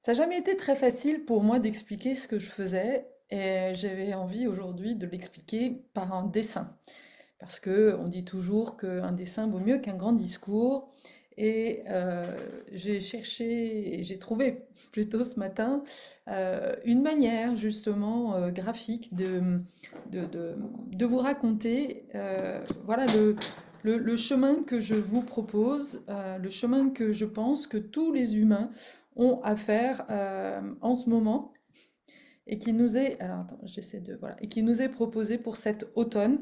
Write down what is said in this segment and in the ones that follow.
Ça n'a jamais été très facile pour moi d'expliquer ce que je faisais et j'avais envie aujourd'hui de l'expliquer par un dessin. Parce que on dit toujours qu'un dessin vaut mieux qu'un grand discours. Et j'ai cherché, et j'ai trouvé plutôt ce matin une manière justement graphique de, de- de vous raconter voilà, le chemin que je vous propose, le chemin que je pense que tous les humains ont à faire en ce moment et qui nous est, alors attends, j'essaie de, voilà, et qui nous est proposé pour cet automne.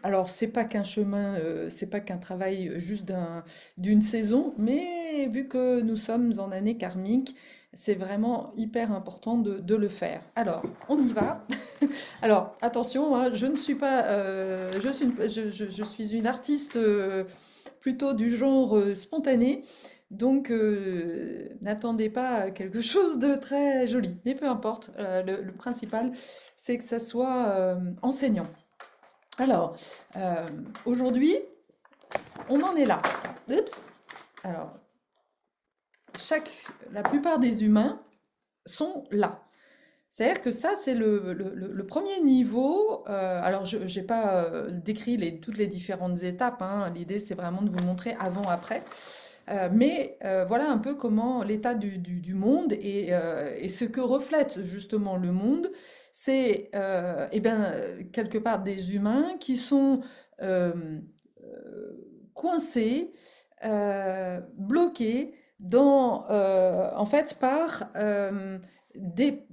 Alors, c'est pas qu'un chemin, c'est pas qu'un travail juste d'une saison, mais vu que nous sommes en année karmique, c'est vraiment hyper important de le faire. Alors, on y va. Alors, attention, hein, je ne suis pas, je suis une artiste plutôt du genre spontané, donc n'attendez pas à quelque chose de très joli. Mais peu importe, le principal, c'est que ça soit enseignant. Alors, euh, aujourd'hui, on en est là. Oups. Alors, la plupart des humains sont là. C'est-à-dire que ça, c'est le premier niveau. Alors, je n'ai pas décrit toutes les différentes étapes, hein. L'idée, c'est vraiment de vous montrer avant-après. Mais voilà un peu comment l'état du monde et ce que reflète justement le monde, c'est eh bien, quelque part des humains qui sont euh, coincés, bloqués en fait, par des,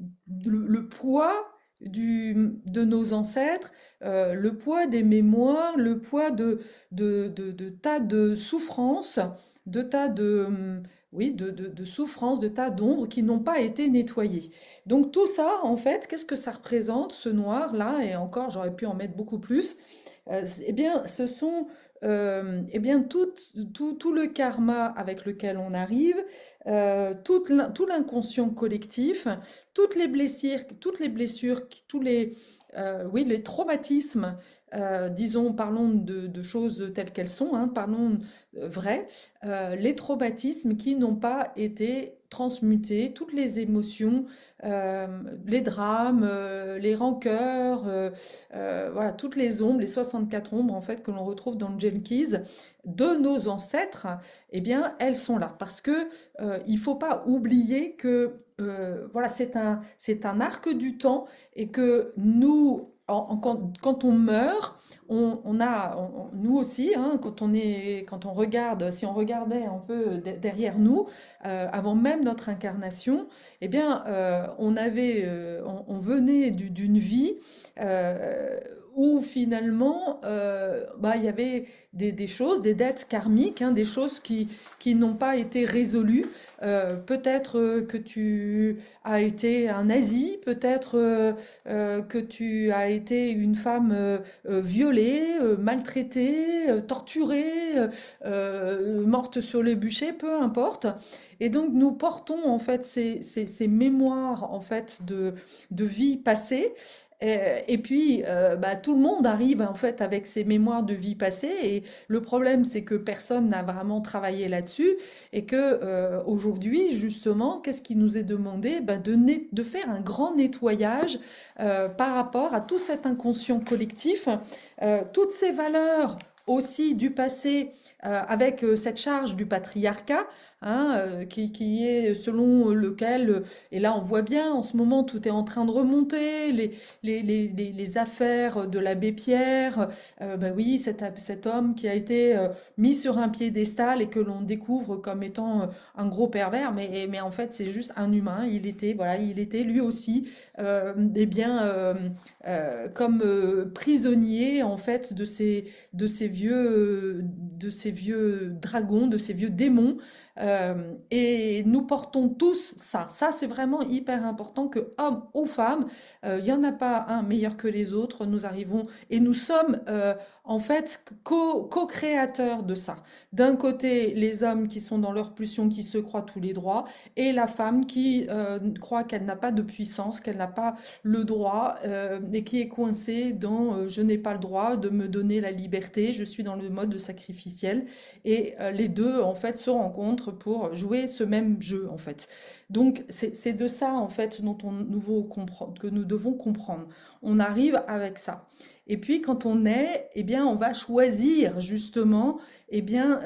le poids de nos ancêtres, le poids des mémoires, le poids de tas de souffrances, de tas oui, de souffrances, de tas d'ombres qui n'ont pas été nettoyées. Donc tout ça, en fait, qu'est-ce que ça représente, ce noir-là, et encore, j'aurais pu en mettre beaucoup plus, eh bien, ce sont eh bien, tout le karma avec lequel on arrive, tout l'inconscient collectif, toutes les blessures, oui, les traumatismes, disons, parlons de choses telles qu'elles sont, hein, parlons vraies, les traumatismes qui n'ont pas été transmutés, toutes les émotions, euh, les drames, les rancœurs, voilà, toutes les ombres, les 64 ombres en fait que l'on retrouve dans le Jenkins de nos ancêtres, eh bien, elles sont là. Parce que il faut pas oublier que voilà, c'est un arc du temps et que nous, quand on meurt, nous aussi, hein, quand on regarde, si on regardait un peu derrière nous, avant même notre incarnation, eh bien, on venait d'une vie euh, où finalement, bah, il y avait des choses, des dettes karmiques, hein, des choses qui n'ont pas été résolues. Peut-être que tu as été un nazi, peut-être que tu as été une femme violée, maltraitée, torturée, morte sur le bûcher, peu importe. Et donc nous portons en fait ces mémoires en fait de vie passée. Et puis, bah, tout le monde arrive en fait avec ses mémoires de vie passée. Et le problème, c'est que personne n'a vraiment travaillé là-dessus. Et que aujourd'hui, justement, qu'est-ce qui nous est demandé? Bah, de faire un grand nettoyage par rapport à tout cet inconscient collectif, toutes ces valeurs aussi du passé avec cette charge du patriarcat, hein, qui est selon lequel, et là on voit bien en ce moment tout est en train de remonter, les affaires de l'abbé Pierre, bah oui, cet homme qui a été mis sur un piédestal et que l'on découvre comme étant un gros pervers, mais en fait c'est juste un humain, voilà, il était lui aussi eh bien, comme prisonnier en fait de ces vieux dragons, de ces vieux démons. Et nous portons tous ça. Ça, c'est vraiment hyper important que hommes ou femmes, il n'y en a pas un meilleur que les autres. Nous arrivons et nous sommes en fait co-créateurs de ça. D'un côté, les hommes qui sont dans leur pulsion, qui se croient tous les droits, et la femme qui croit qu'elle n'a pas de puissance, qu'elle n'a pas le droit, et qui est coincée dans je n'ai pas le droit de me donner la liberté, je suis dans le mode sacrificiel. Et les deux, en fait, se rencontrent pour jouer ce même jeu, en fait. Donc, c'est de ça, en fait, dont que nous devons comprendre. On arrive avec ça. Et puis, quand on est, eh bien, on va choisir justement, eh bien,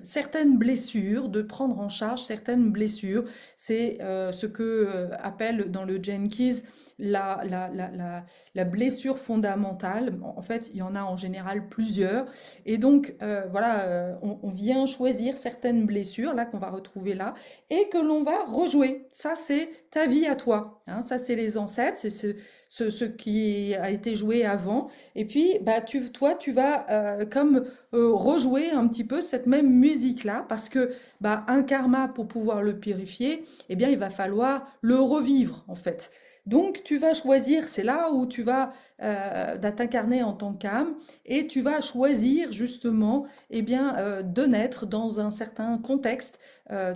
certaines blessures, de prendre en charge certaines blessures. C'est ce que appelle dans le Jenkins la, la, la, la, la blessure fondamentale. En fait, il y en a en général plusieurs. Et donc, voilà, on vient choisir certaines blessures, là, qu'on va retrouver là, et que l'on va rejouer. Ça, c'est ta vie à toi, hein. Ça, c'est les ancêtres, c'est ce qui a été joué avant. Et puis, bah, toi, tu vas comme rejouer un petit peu cette même musique-là, parce que bah, un karma, pour pouvoir le purifier, eh bien, il va falloir le revivre, en fait. Donc, tu vas choisir, c'est là où tu vas t'incarner en tant qu'âme, et tu vas choisir justement, eh bien, de naître dans un certain contexte.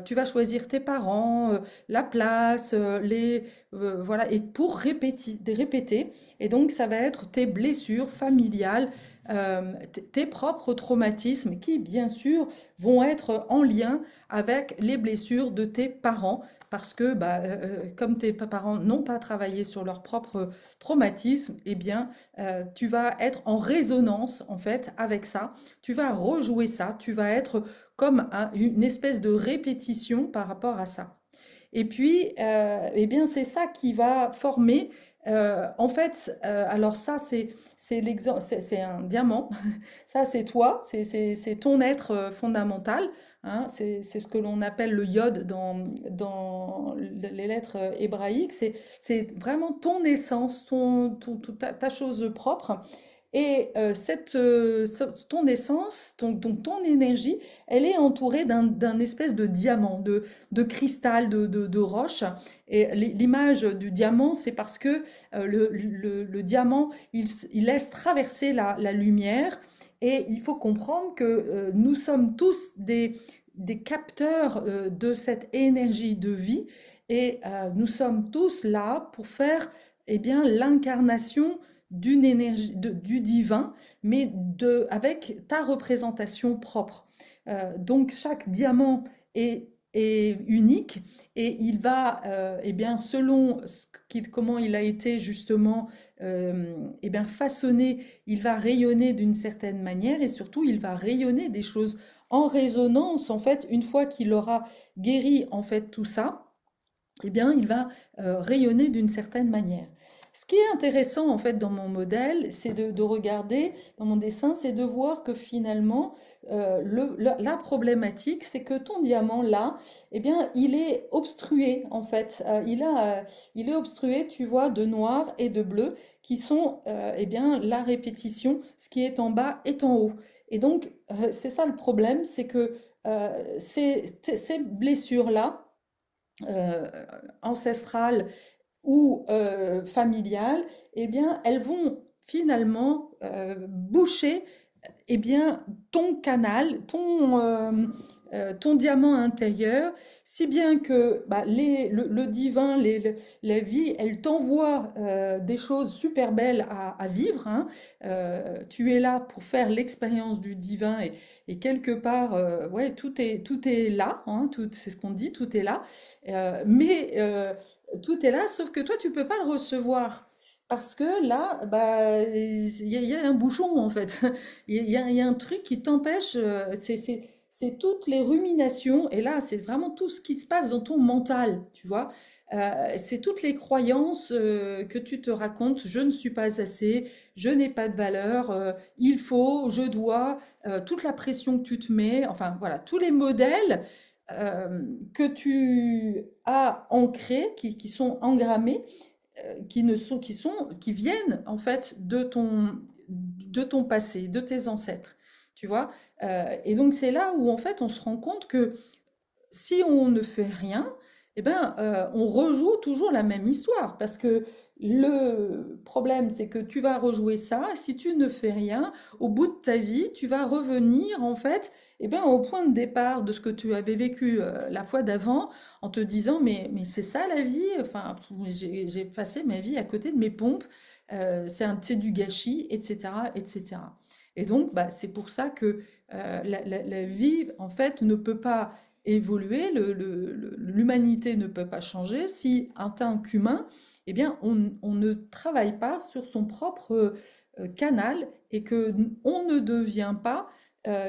Tu vas choisir tes parents, la place, voilà, et pour répéter. Et donc, ça va être tes blessures familiales, tes propres traumatismes qui, bien sûr, vont être en lien avec les blessures de tes parents. Parce que, bah, comme tes parents n'ont pas travaillé sur leur propre traumatisme, eh bien, tu vas être en résonance, en fait, avec ça. Tu vas rejouer ça. Tu vas être comme une espèce de répétition par rapport à ça. Et puis, eh bien, c'est ça qui va former. En fait, alors ça, c'est l'exemple, c'est un diamant. Ça, c'est toi, c'est ton être fondamental, hein. C'est ce que l'on appelle le yod dans les lettres hébraïques. C'est vraiment ton essence, ta chose propre. Et ton essence, donc ton énergie, elle est entourée d'un espèce de diamant, de cristal, de roche. Et l'image du diamant, c'est parce que le diamant, il laisse traverser la lumière. Et il faut comprendre que nous sommes tous des capteurs de cette énergie de vie. Et nous sommes tous là pour faire, eh bien, l'incarnation d'une énergie, du divin, mais avec ta représentation propre. Donc chaque diamant est unique, et il va, eh bien, selon comment il a été justement eh bien, façonné, il va rayonner d'une certaine manière, et surtout il va rayonner des choses en résonance. En fait, une fois qu'il aura guéri en fait tout ça, eh bien, il va rayonner d'une certaine manière. Ce qui est intéressant en fait dans mon modèle, c'est de regarder dans mon dessin, c'est de voir que finalement la problématique, c'est que ton diamant là, eh bien, il est obstrué en fait. Il est obstrué, tu vois, de noir et de bleu qui sont eh bien la répétition. Ce qui est en bas est en haut. Et donc c'est ça le problème, c'est que ces blessures là euh, ancestrales ou familiales, eh bien, elles vont finalement boucher, eh bien, ton canal, ton diamant intérieur, si bien que bah, le divin, la vie, elle t'envoie des choses super belles à vivre, hein. Tu es là pour faire l'expérience du divin, et quelque part, ouais, tout est là, hein, c'est ce qu'on dit, tout est là. Mais tout est là, sauf que toi, tu peux pas le recevoir. Parce que là, bah, il y a un bouchon en fait. Il y a un truc qui t'empêche. C'est toutes les ruminations. Et là, c'est vraiment tout ce qui se passe dans ton mental, tu vois. C'est toutes les croyances que tu te racontes. Je ne suis pas assez, je n'ai pas de valeur, il faut, je dois, toute la pression que tu te mets. Enfin, voilà, tous les modèles que tu as ancrés, qui sont engrammés, qui ne sont, qui viennent en fait de ton passé, de tes ancêtres, tu vois. Et donc c'est là où en fait on se rend compte que si on ne fait rien, eh ben, on rejoue toujours la même histoire. Parce que le problème, c'est que tu vas rejouer ça. Si tu ne fais rien, au bout de ta vie, tu vas revenir en fait, eh ben, au point de départ de ce que tu avais vécu la fois d'avant, en te disant, mais c'est ça la vie. Enfin, j'ai passé ma vie à côté de mes pompes. C'est du gâchis, etc., etc. Et donc, bah, c'est pour ça que la vie, en fait, ne peut pas évoluer, l'humanité ne peut pas changer si, en tant qu'humain, eh bien, on ne travaille pas sur son propre canal et que on ne devient pas,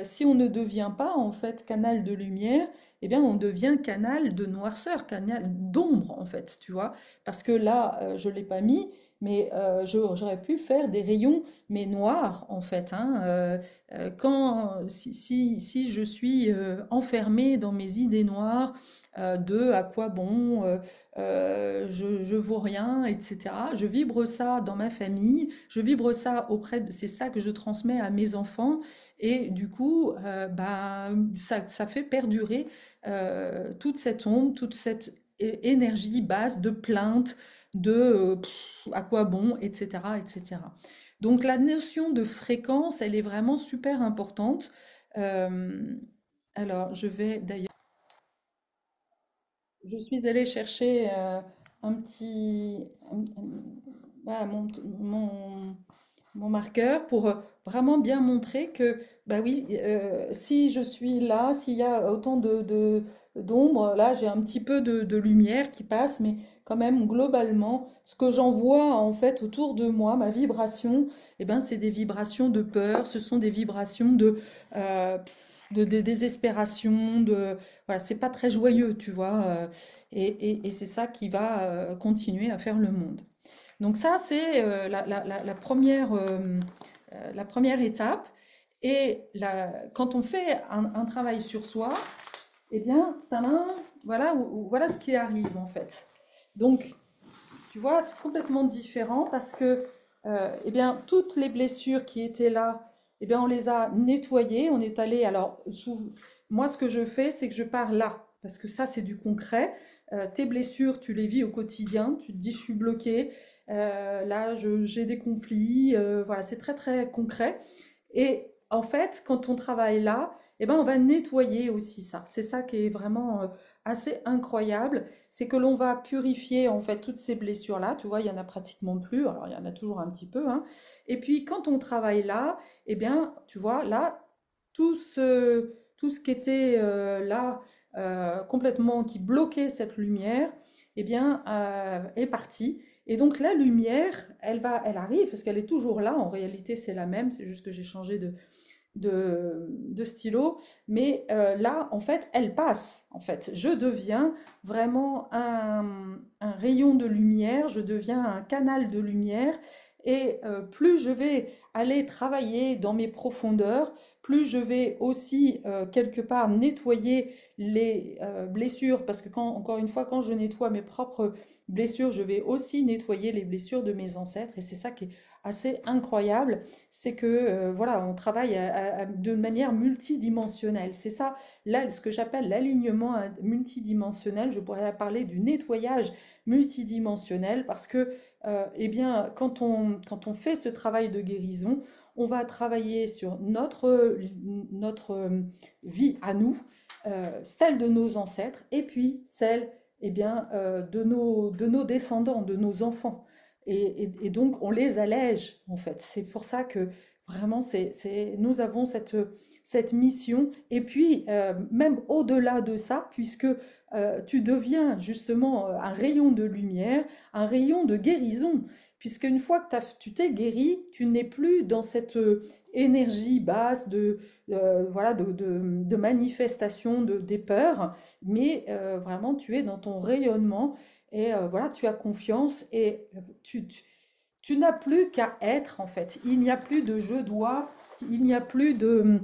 si on ne devient pas en fait canal de lumière, eh bien, on devient canal de noirceur, canal d'ombre, en fait, tu vois. Parce que là, je ne l'ai pas mis, mais j'aurais pu faire des rayons, mais noirs, en fait, hein. Si je suis enfermée dans mes idées noires, de à quoi bon, je vaux rien, etc. Je vibre ça dans ma famille, je vibre ça c'est ça que je transmets à mes enfants, et du coup, bah, ça fait perdurer toute cette ombre, toute cette énergie basse de plainte, de à quoi bon, etc., etc. Donc la notion de fréquence, elle est vraiment super importante. Euh, alors, je suis allée chercher un petit, voilà, mon marqueur pour vraiment bien montrer que, bah oui, si je suis là, s'il y a autant d'ombre, là, j'ai un petit peu de lumière qui passe, mais quand même, globalement, ce que j'en vois en fait autour de moi, ma vibration, eh ben, c'est des vibrations de peur, ce sont des vibrations euh, de désespération, voilà, c'est pas très joyeux, tu vois, et c'est ça qui va continuer à faire le monde. Donc ça, c'est la première étape. Et quand on fait un travail sur soi, eh bien, tadam, voilà, voilà ce qui arrive en fait. Donc, tu vois, c'est complètement différent parce que, eh bien, toutes les blessures qui étaient là, eh bien, on les a nettoyées. On est allé. Alors, moi, ce que je fais, c'est que je pars là parce que ça, c'est du concret. Tes blessures, tu les vis au quotidien. Tu te dis, je suis bloquée. Là, j'ai des conflits. Voilà, c'est très, très concret. Et en fait, quand on travaille là, eh ben, on va nettoyer aussi ça. C'est ça qui est vraiment assez incroyable, c'est que l'on va purifier en fait toutes ces blessures-là. Tu vois, il y en a pratiquement plus. Alors, il y en a toujours un petit peu, hein. Et puis, quand on travaille là, eh bien, tu vois, là, tout ce qui était là, complètement, qui bloquait cette lumière, eh bien, est parti. Et donc la lumière, elle arrive parce qu'elle est toujours là. En réalité, c'est la même. C'est juste que j'ai changé de stylo. Mais là, en fait, elle passe. En fait, je deviens vraiment un rayon de lumière. Je deviens un canal de lumière. Et plus je vais aller travailler dans mes profondeurs, plus je vais aussi quelque part nettoyer les blessures, parce que encore une fois, quand je nettoie mes propres blessures, je vais aussi nettoyer les blessures de mes ancêtres, et c'est ça qui est assez incroyable, c'est que voilà, on travaille de manière multidimensionnelle. C'est ça, là, ce que j'appelle l'alignement multidimensionnel. Je pourrais parler du nettoyage multidimensionnel parce que, eh bien, quand on fait ce travail de guérison, on va travailler sur notre vie à nous, celle de nos ancêtres, et puis celle, eh bien, de nos descendants, de nos enfants. Et donc, on les allège, en fait. C'est pour ça que vraiment, nous avons cette mission. Et puis, même au-delà de ça, puisque tu deviens justement un rayon de lumière, un rayon de guérison. Puisque une fois que tu t'es guéri, tu n'es plus dans cette énergie basse voilà, de manifestation des peurs, mais vraiment tu es dans ton rayonnement et voilà, tu as confiance et tu n'as plus qu'à être en fait. Il n'y a plus de je dois, il n'y a plus de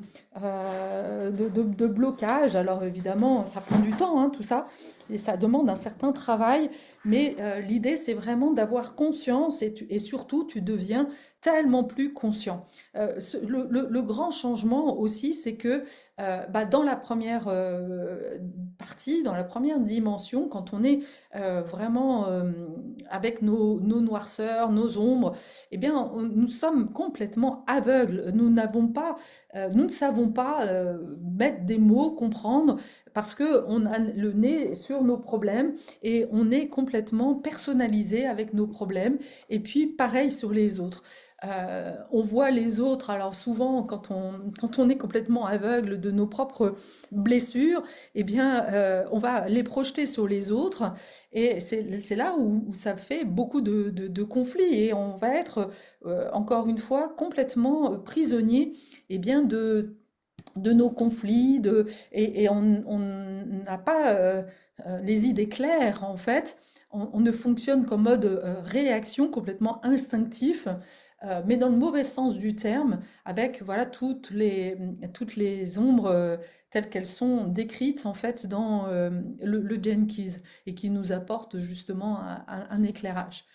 blocage. Alors évidemment, ça prend du temps, hein, tout ça, et ça demande un certain travail, mais l'idée c'est vraiment d'avoir conscience et surtout tu deviens tellement plus conscient. Le grand changement aussi, c'est que bah, dans la première partie, dans la première dimension, quand on est vraiment avec nos noirceurs, nos ombres, eh bien, nous sommes complètement aveugles. Nous ne savons pas mettre des mots, comprendre, parce que on a le nez sur nos problèmes et on est complètement personnalisé avec nos problèmes. Et puis, pareil sur les autres. On voit les autres, alors souvent, quand on est complètement aveugle de nos propres blessures, eh bien, on va les projeter sur les autres. Et c'est là où ça fait beaucoup de conflits. Et on va être, encore une fois, complètement prisonnier eh bien, de nos conflits, et on n'a pas les idées claires en fait. On ne fonctionne qu'en mode réaction complètement instinctif, mais dans le mauvais sens du terme, avec voilà toutes les ombres telles qu'elles sont décrites en fait dans le Jenkins et qui nous apportent justement un éclairage.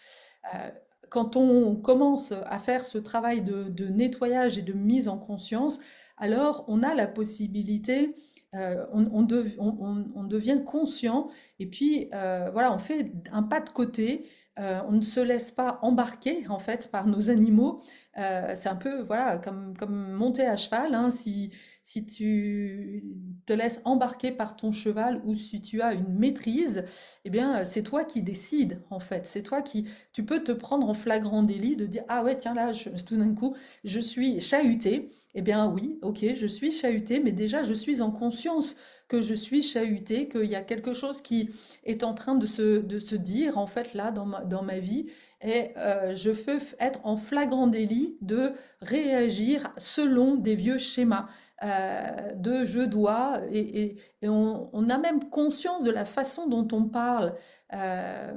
Euh, Quand on commence à faire ce travail de nettoyage et de mise en conscience, alors on a la possibilité, on devient conscient et puis voilà, on fait un pas de côté. On ne se laisse pas embarquer en fait par nos animaux. C'est un peu voilà comme monter à cheval, hein. Si tu te laisses embarquer par ton cheval ou si tu as une maîtrise, eh bien c'est toi qui décides en fait. C'est toi qui tu peux te prendre en flagrant délit de dire ah ouais tiens là tout d'un coup je suis chahuté. Eh bien oui, ok, je suis chahuté, mais déjà je suis en conscience que je suis chahuté, qu'il y a quelque chose qui est en train de se dire en fait là dans ma vie. Et je peux être en flagrant délit de réagir selon des vieux schémas de je dois, et on a même conscience de la façon dont on parle, euh,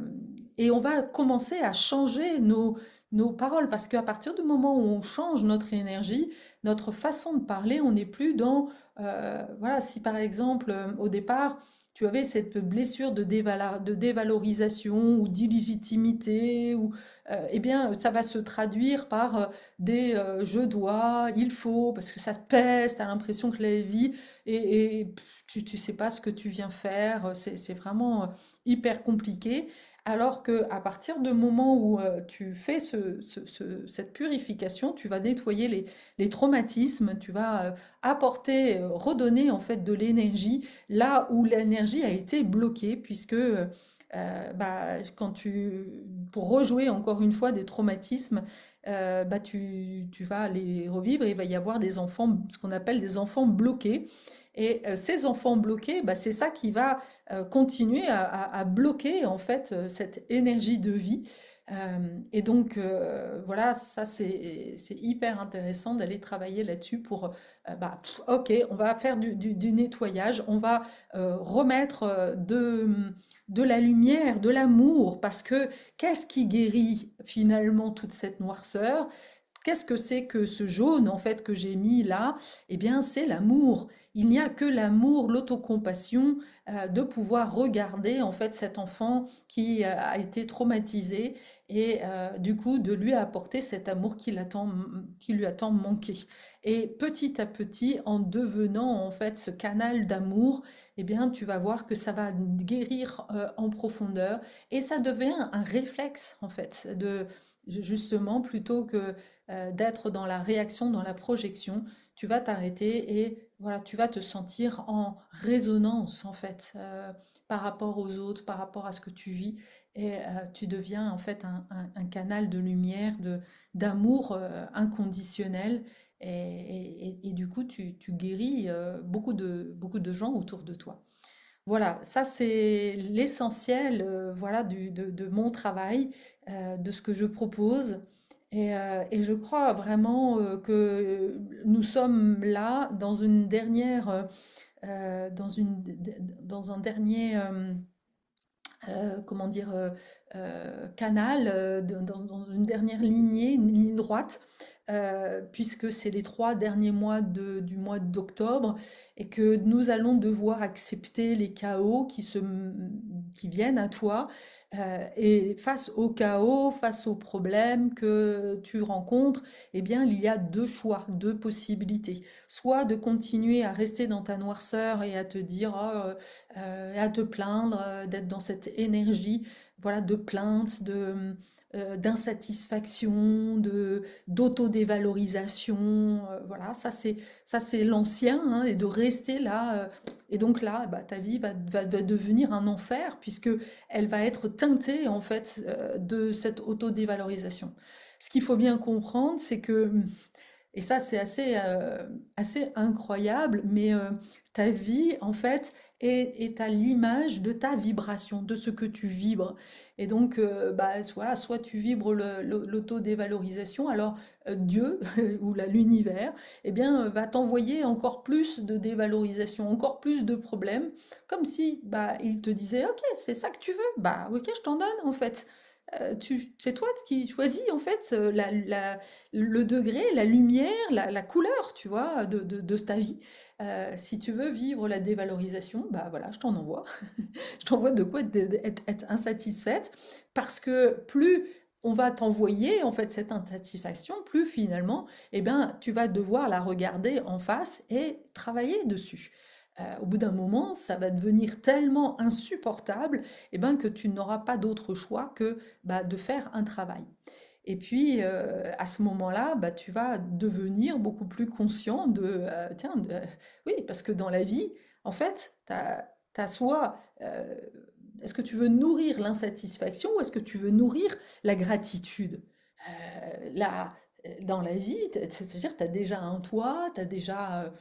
et on va commencer à changer nos paroles, parce qu'à partir du moment où on change notre énergie, notre façon de parler, on n'est plus dans, voilà, si par exemple au départ, tu avais cette blessure de dévalorisation ou d'illégitimité, ou, eh bien, ça va se traduire par des je dois, il faut, parce que ça te pèse, tu as l'impression que la vie, tu sais pas ce que tu viens faire, c'est vraiment hyper compliqué. Alors que à partir du moment où tu fais cette purification, tu vas nettoyer les traumatismes, tu vas apporter, redonner en fait de l'énergie là où l'énergie a été bloquée, puisque bah, pour rejouer encore une fois des traumatismes, bah, tu vas les revivre et il va y avoir des enfants, ce qu'on appelle des enfants bloqués. Et ces enfants bloqués, bah, c'est ça qui va continuer à bloquer en fait cette énergie de vie. Et donc voilà, ça c'est hyper intéressant d'aller travailler là-dessus pour, bah, ok, on va faire du nettoyage, on va remettre de la lumière, de l'amour, parce que qu'est-ce qui guérit finalement toute cette noirceur? Qu'est-ce que c'est que ce jaune en fait que j'ai mis là? Eh bien, c'est l'amour. Il n'y a que l'amour, l'autocompassion, de pouvoir regarder en fait cet enfant qui a été traumatisé et du coup de lui apporter cet amour qui lui a tant manqué. Et petit à petit, en devenant en fait ce canal d'amour, eh bien, tu vas voir que ça va guérir en profondeur et ça devient un réflexe en fait de justement plutôt que d'être dans la réaction, dans la projection, tu vas t'arrêter et voilà, tu vas te sentir en résonance en fait par rapport aux autres, par rapport à ce que tu vis, et tu deviens en fait un canal de lumière, d'amour inconditionnel, et du coup tu guéris beaucoup de gens autour de toi. Voilà, ça c'est l'essentiel, voilà, de mon travail, de ce que je propose. Et je crois vraiment que nous sommes là dans une dernière, dans un dernier, comment dire, canal, dans une dernière lignée, une ligne droite, puisque c'est les 3 derniers mois du mois d'octobre et que nous allons devoir accepter les chaos qui viennent à toi. Et face au chaos, face aux problèmes que tu rencontres, eh bien, il y a 2 choix, 2 possibilités. Soit de continuer à rester dans ta noirceur et à te dire, oh, à te plaindre, d'être dans cette énergie, voilà, de plainte, d'insatisfaction, d'autodévalorisation. Voilà, ça c'est l'ancien, hein, et de rester là. Et donc là, bah, ta vie va devenir un enfer puisque elle va être teintée en fait de cette autodévalorisation. Ce qu'il faut bien comprendre, c'est que et ça, c'est assez incroyable, mais ta vie, en fait, est à l'image de ta vibration, de ce que tu vibres. Et donc, bah, voilà, soit tu vibres l'autodévalorisation, alors Dieu ou l'univers, eh bien, va t'envoyer encore plus de dévalorisation, encore plus de problèmes, comme si bah, il te disait, OK, c'est ça que tu veux, bah, OK, je t'en donne, en fait. C'est toi qui choisis en fait le degré, la lumière, la couleur, tu vois, de ta vie. Si tu veux vivre la dévalorisation, bah voilà, je t'en envoie. Je t'envoie de quoi être insatisfaite, parce que plus on va t'envoyer en fait cette insatisfaction, plus finalement, eh ben, tu vas devoir la regarder en face et travailler dessus. Au bout d'un moment, ça va devenir tellement insupportable, eh ben, que tu n'auras pas d'autre choix que bah, de faire un travail. Et puis, à ce moment-là, bah, tu vas devenir beaucoup plus conscient tiens, oui, parce que dans la vie, en fait, tu as soit, est-ce que tu veux nourrir l'insatisfaction ou est-ce que tu veux nourrir la gratitude? Là, dans la vie, c'est-à-dire, tu as déjà un toit, tu as déjà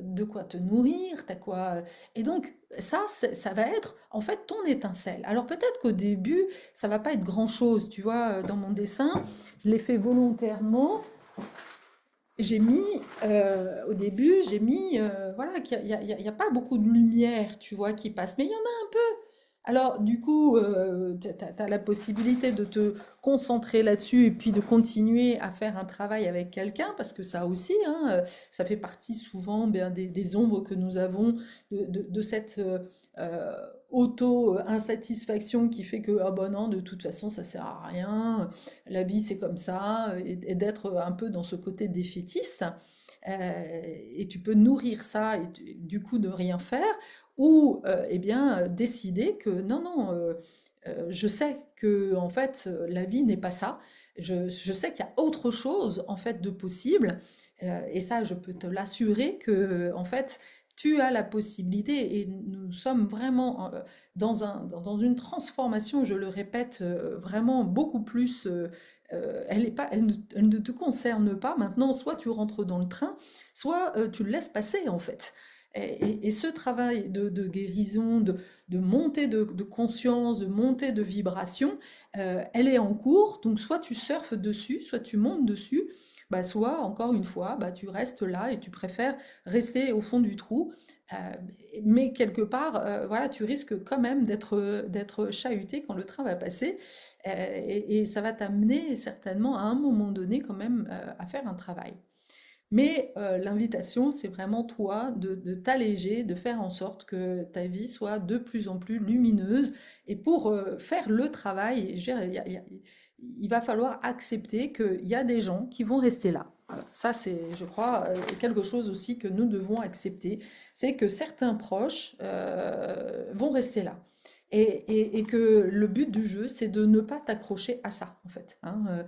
de quoi te nourrir, t'as quoi. Et donc, ça va être en fait ton étincelle. Alors peut-être qu'au début, ça va pas être grand-chose. Tu vois, dans mon dessin, je l'ai fait volontairement. J'ai mis, au début, j'ai mis, voilà, qu'il y a pas beaucoup de lumière, tu vois, qui passe, mais il y en a un peu. Alors, du coup, tu as la possibilité de te concentrer là-dessus et puis de continuer à faire un travail avec quelqu'un, parce que ça aussi, hein, ça fait partie souvent bien, des ombres que nous avons de cette euh, auto-insatisfaction qui fait que, ah ben non, de toute façon, ça sert à rien, la vie c'est comme ça, et d'être un peu dans ce côté défaitiste. Et tu peux nourrir ça et du coup de rien faire, ou eh bien décider que non, non, je sais que en fait la vie n'est pas ça. Je sais qu'il y a autre chose en fait de possible, et ça je peux te l'assurer que en fait tu as la possibilité, et nous sommes vraiment dans une transformation, je le répète, vraiment beaucoup plus. Elle ne te concerne pas maintenant, soit tu rentres dans le train, soit tu le laisses passer en fait. Et ce travail de guérison, de montée de conscience, de montée de vibration, elle est en cours. Donc soit tu surfes dessus, soit tu montes dessus, bah, soit encore une fois, bah, tu restes là et tu préfères rester au fond du trou. Euh, mais quelque part, voilà, tu risques quand même d'être chahuté quand le train va passer. Et ça va t'amener certainement à un moment donné quand même à faire un travail. Mais l'invitation, c'est vraiment toi de t'alléger, de faire en sorte que ta vie soit de plus en plus lumineuse. Et pour faire le travail, je veux dire, il va falloir accepter qu'il y a des gens qui vont rester là. Voilà. Ça, c'est, je crois, quelque chose aussi que nous devons accepter. C'est que certains proches vont rester là. Et que le but du jeu, c'est de ne pas t'accrocher à ça, en fait. Hein.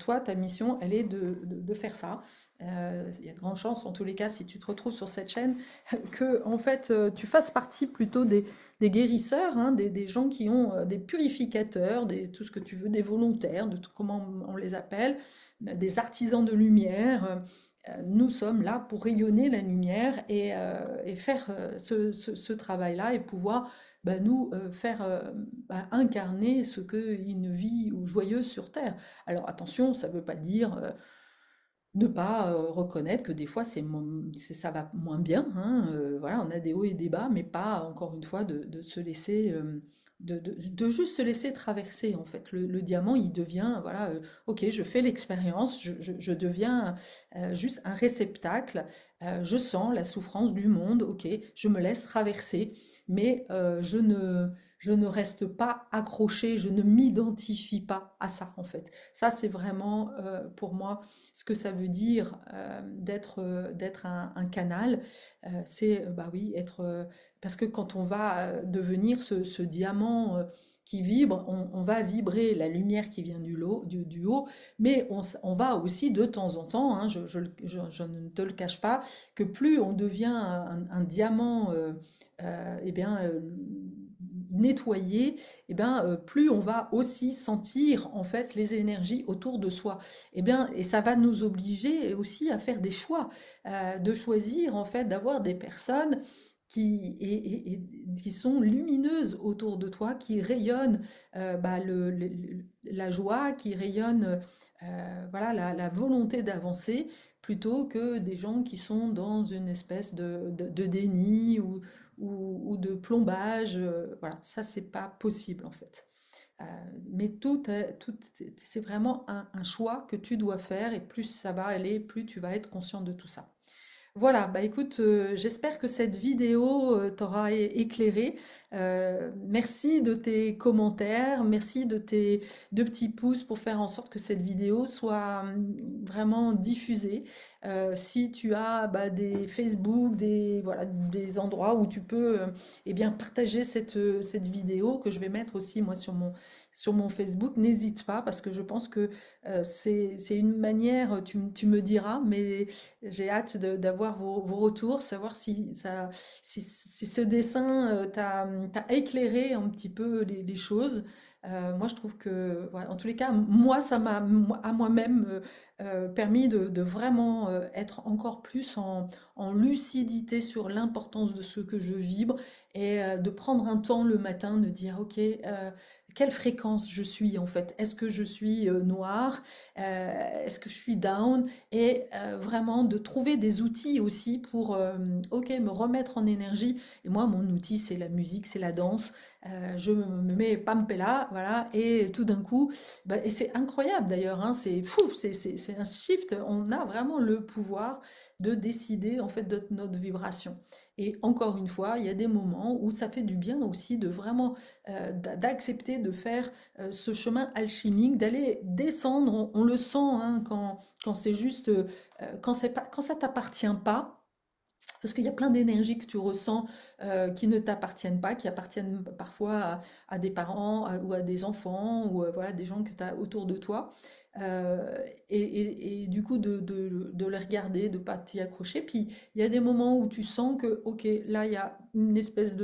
Toi, ta mission, elle est de faire ça. Il y a de grandes chances, en tous les cas, si tu te retrouves sur cette chaîne, que en fait, tu fasses partie plutôt des guérisseurs, hein, des gens qui ont des purificateurs, tout ce que tu veux, des volontaires, de tout, comment on les appelle, des artisans de lumière. Nous sommes là pour rayonner la lumière et faire ce travail-là et pouvoir bah, nous faire bah, incarner ce qu'est une vie joyeuse sur Terre. Alors attention, ça ne veut pas dire ne pas reconnaître que des fois ça va moins bien, hein, voilà, on a des hauts et des bas, mais pas encore une fois de se laisser, de juste se laisser traverser en fait. Le diamant, il devient, voilà, ok, je fais l'expérience, je deviens juste un réceptacle, je sens la souffrance du monde, ok, je me laisse traverser, mais je ne reste pas accroché, je ne m'identifie pas à ça en fait. Ça, c'est vraiment pour moi ce que ça veut dire d'être un canal. C'est, bah oui, être. Parce que quand on va devenir ce diamant qui vibre, on va vibrer la lumière qui vient du haut, mais on va aussi de temps en temps, hein, je ne te le cache pas, que plus on devient un diamant eh bien, nettoyé, eh bien, plus on va aussi sentir en fait les énergies autour de soi. Eh bien, et ça va nous obliger aussi à faire des choix, de choisir en fait d'avoir des personnes qui sont lumineuses autour de toi, qui rayonnent bah, la joie, qui rayonnent voilà, la volonté d'avancer, plutôt que des gens qui sont dans une espèce de déni ou de plombage. Voilà, ça, c'est pas possible en fait. Euh, mais c'est vraiment un choix que tu dois faire et plus ça va aller, plus tu vas être conscient de tout ça. Voilà, bah écoute, j'espère que cette vidéo t'aura éclairé. Merci de tes commentaires, merci de tes deux petits pouces pour faire en sorte que cette vidéo soit vraiment diffusée. Si tu as bah, des Facebook, voilà, des endroits où tu peux eh bien, partager cette vidéo que je vais mettre aussi moi sur mon Facebook, n'hésite pas parce que je pense que c'est une manière, tu me diras, mais j'ai hâte d'avoir vos retours, savoir si ce dessin t'a éclairé un petit peu les choses. Moi, je trouve que, ouais, en tous les cas, moi, ça m'a à moi-même permis de vraiment être encore plus en lucidité sur l'importance de ce que je vibre et de prendre un temps le matin de dire, OK, quelle fréquence je suis en fait? Est-ce que je suis noire? Est-ce que je suis down? Et vraiment de trouver des outils aussi pour ok, me remettre en énergie. Et moi, mon outil, c'est la musique, c'est la danse. Je me mets pampella, voilà, et tout d'un coup, bah, et c'est incroyable d'ailleurs, hein, c'est fou, c'est un shift. On a vraiment le pouvoir de décider en fait de notre vibration. Et encore une fois, il y a des moments où ça fait du bien aussi de vraiment d'accepter de faire ce chemin alchimique, d'aller descendre. On le sent hein, quand c'est juste, quand ça t'appartient pas. Parce qu'il y a plein d'énergies que tu ressens qui ne t'appartiennent pas, qui appartiennent parfois à des parents ou à des enfants ou voilà, des gens que tu as autour de toi. Euh, et du coup, de les regarder, de ne pas t'y accrocher. Puis, il y a des moments où tu sens que, ok, là, il y a une espèce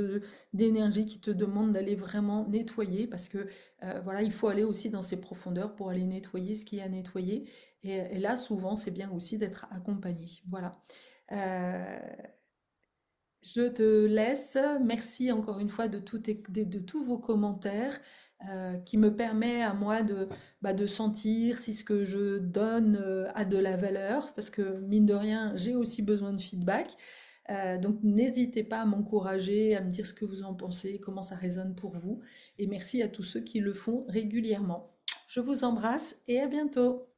d'énergie qui te demande d'aller vraiment nettoyer parce que, voilà, il faut aller aussi dans ces profondeurs pour aller nettoyer ce qui est à nettoyer. Et là, souvent, c'est bien aussi d'être accompagné. Voilà. Euh, je te laisse. Merci encore une fois de tous vos commentaires qui me permet à moi bah, de sentir si ce que je donne a de la valeur, parce que mine de rien, j'ai aussi besoin de feedback. Donc n'hésitez pas à m'encourager, à me dire ce que vous en pensez, comment ça résonne pour vous. Et merci à tous ceux qui le font régulièrement. Je vous embrasse et à bientôt.